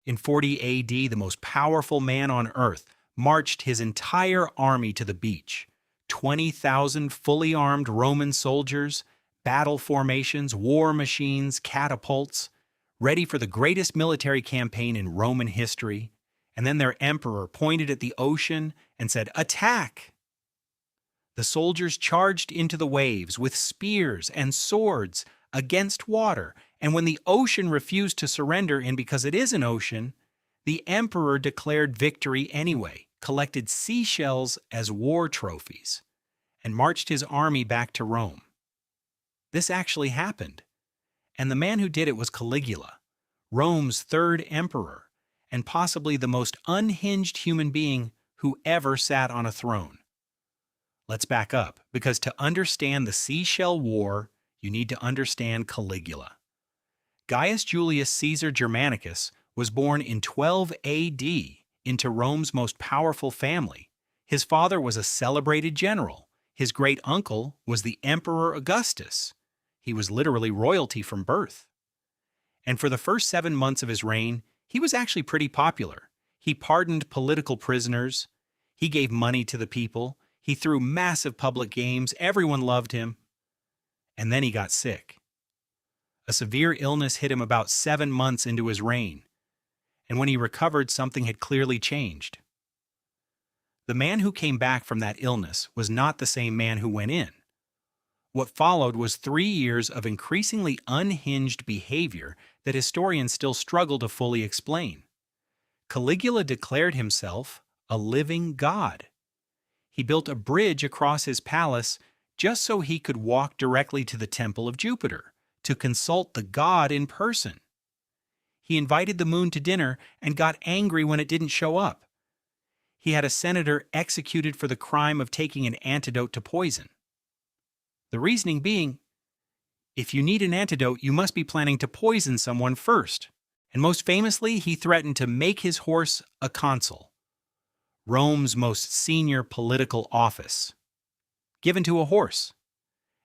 In 40 AD, the most powerful man on earth marched his entire army to the beach. 20,000 fully armed Roman soldiers, battle formations, war machines, catapults, ready for the greatest military campaign in Roman history. And then their emperor pointed at the ocean and said, "Attack!" The soldiers charged into the waves with spears and swords against water, and when the ocean refused to surrender, and because it is an ocean, the emperor declared victory anyway, collected seashells as war trophies, and marched his army back to Rome. This actually happened, and the man who did it was Caligula, Rome's third emperor, and possibly the most unhinged human being who ever sat on a throne. Let's back up, because to understand the Seashell War, you need to understand Caligula. Gaius Julius Caesar Germanicus was born in 12 AD into Rome's most powerful family. His father was a celebrated general. His great-uncle was the Emperor Augustus. He was literally royalty from birth. And for the first 7 months of his reign, he was actually pretty popular. He pardoned political prisoners. He gave money to the people. He threw massive public games. Everyone loved him. And then he got sick. A severe illness hit him about 7 months into his reign. And when he recovered, something had clearly changed. The man who came back from that illness was not the same man who went in. What followed was 3 years of increasingly unhinged behavior that historians still struggle to fully explain. Caligula declared himself a living god. He built a bridge across his palace just so he could walk directly to the temple of Jupiter to consult the god in person. He invited the moon to dinner and got angry when it didn't show up. He had a senator executed for the crime of taking an antidote to poison. The reasoning being, if you need an antidote, you must be planning to poison someone first. And most famously, he threatened to make his horse a consul, Rome's most senior political office, given to a horse,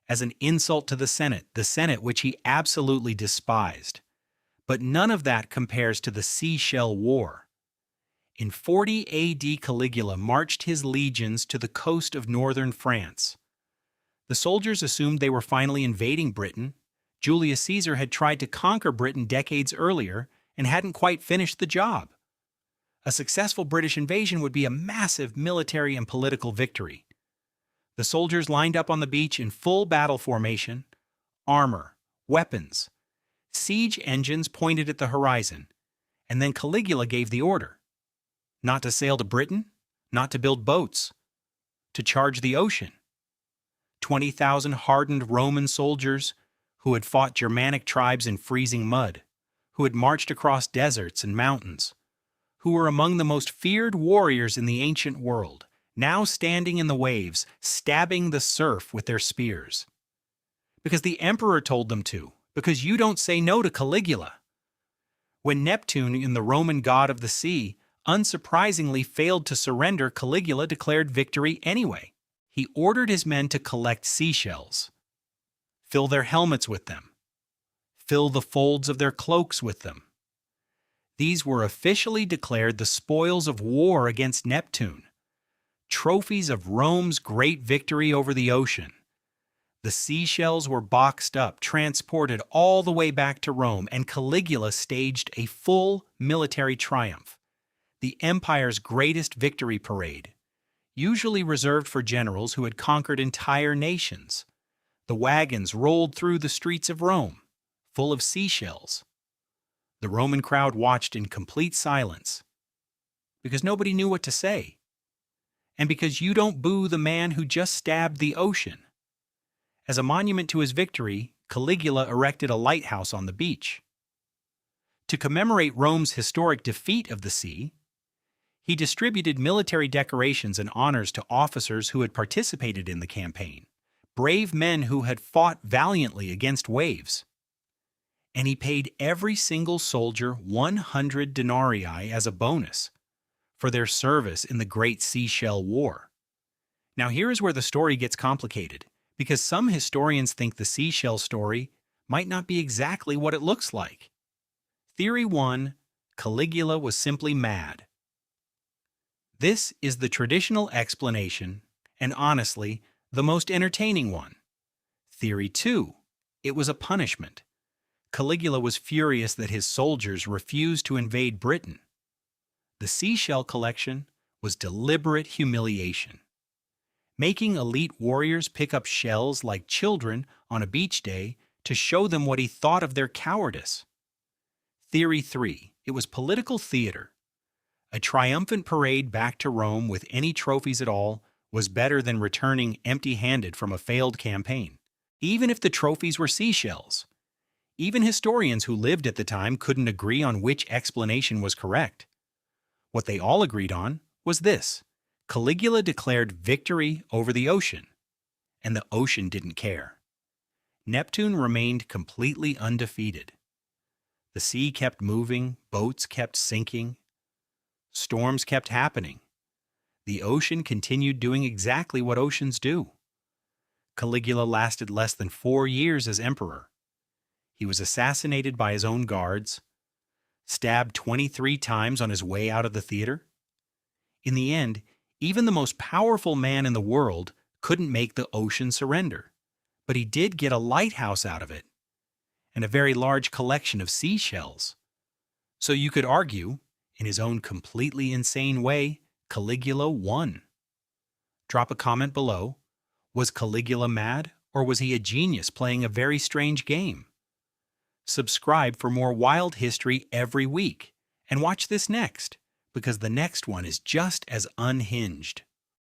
as an insult to the Senate which he absolutely despised. But none of that compares to the Seashell War. In 40 AD, Caligula marched his legions to the coast of northern France. The soldiers assumed they were finally invading Britain. Julius Caesar had tried to conquer Britain decades earlier and hadn't quite finished the job. A successful British invasion would be a massive military and political victory. The soldiers lined up on the beach in full battle formation, armor, weapons, siege engines pointed at the horizon, and then Caligula gave the order. Not to sail to Britain, not to build boats, to charge the ocean. 20,000 hardened Roman soldiers who had fought Germanic tribes in freezing mud, who had marched across deserts and mountains, who were among the most feared warriors in the ancient world, now standing in the waves, stabbing the surf with their spears. Because the emperor told them to, because you don't say no to Caligula. When Neptune, the Roman god of the sea, unsurprisingly failed to surrender, Caligula declared victory anyway. He ordered his men to collect seashells, fill their helmets with them, fill the folds of their cloaks with them. These were officially declared the spoils of war against Neptune, trophies of Rome's great victory over the ocean. The seashells were boxed up, transported all the way back to Rome, and Caligula staged a full military triumph, the empire's greatest victory parade, usually reserved for generals who had conquered entire nations. The wagons rolled through the streets of Rome, full of seashells. The Roman crowd watched in complete silence, because nobody knew what to say, and because you don't boo the man who just stabbed the ocean. As a monument to his victory, Caligula erected a lighthouse on the beach. To commemorate Rome's historic defeat of the sea, he distributed military decorations and honors to officers who had participated in the campaign, brave men who had fought valiantly against waves. And he paid every single soldier 100 denarii as a bonus for their service in the Great Seashell War. Now here is where the story gets complicated, because some historians think the seashell story might not be exactly what it looks like. Theory 1, Caligula was simply mad. This is the traditional explanation, and honestly, the most entertaining one. Theory 2. It was a punishment. Caligula was furious that his soldiers refused to invade Britain. The seashell collection was deliberate humiliation. Making elite warriors pick up shells like children on a beach day to show them what he thought of their cowardice. Theory 3. It was political theater. A triumphant parade back to Rome with any trophies at all was better than returning empty-handed from a failed campaign, even if the trophies were seashells. Even historians who lived at the time couldn't agree on which explanation was correct. What they all agreed on was this: Caligula declared victory over the ocean, and the ocean didn't care. Neptune remained completely undefeated. The sea kept moving, boats kept sinking, storms kept happening. The ocean continued doing exactly what oceans do. Caligula lasted less than 4 years as emperor. He was assassinated by his own guards, stabbed 23 times on his way out of the theater. In the end, even the most powerful man in the world couldn't make the ocean surrender. But he did get a lighthouse out of it, and a very large collection of seashells. So you could argue, in his own completely insane way, Caligula won. Drop a comment below. Was Caligula mad, or was he a genius playing a very strange game? Subscribe for more wild history every week, and watch this next, because the next one is just as unhinged.